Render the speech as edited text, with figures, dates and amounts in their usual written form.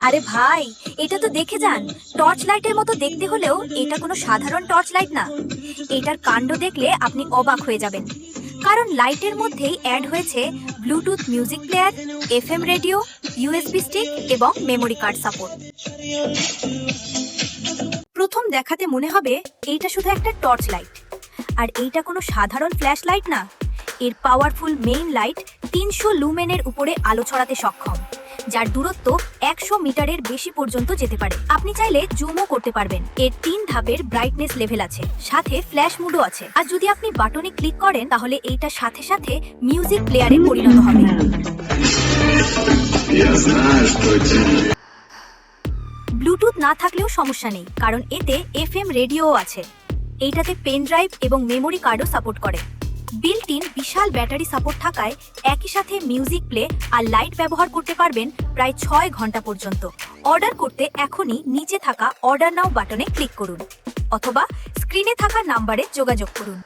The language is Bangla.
আরে ভাই, এটা তো দেখে যান। টর্চ লাইটের মতো দেখতে হলেও এটা কোনো সাধারণ টর্চ লাইট না। এটার কাণ্ড দেখলে আপনি অবাক হয়ে যাবেন, কারণ লাইটের মধ্যেই অ্যাড হয়েছে Bluetooth music player, FM radio, USB stick এবং মেমোরি কার্ড সাপোর্ট। প্রথম দেখাতে মনে হবে এইটা শুধু একটা টর্চ লাইট, আর এইটা কোনো সাধারণ ফ্ল্যাশ লাইট না। এর পাওয়ারফুল মেইন লাইট 300 লুমেনের উপরে আলো ছড়াতে সক্ষম, যার দূরত্ব 100 মিটারের বেশি পর্যন্ত যেতে পারে। আপনি চাইলে জুমও করতে পারবেন। এর 3 ধাপের ব্রাইটনেস লেভেল আছে, সাথে ফ্ল্যাশ মুডও আছে। আর যদি আপনি বাটনে ক্লিক করেন তাহলে এইটা সাথে সাথে মিউজিক প্লেয়ারে পরিণত হবে। ব্লুটুথ না থাকলেও সমস্যা নেই, কারণ এতে এফএম রেডিওও আছে। এইটাতে পেন ড্রাইভ এবং মেমোরি কার্ডও সাপোর্ট করে। বিল্ট ইন বিশাল ব্যাটারি সাপোর্ট থাকায় একই সাথে মিউজিক প্লে আর লাইট ব্যবহার করতে পারবেন প্রায় 6 ঘন্টা পর্যন্ত। অর্ডার করতে এখনই নিচে থাকা অর্ডার নাও বাটনে ক্লিক করুন, অথবা স্ক্রিনে থাকা নাম্বারে যোগাযোগ করুন।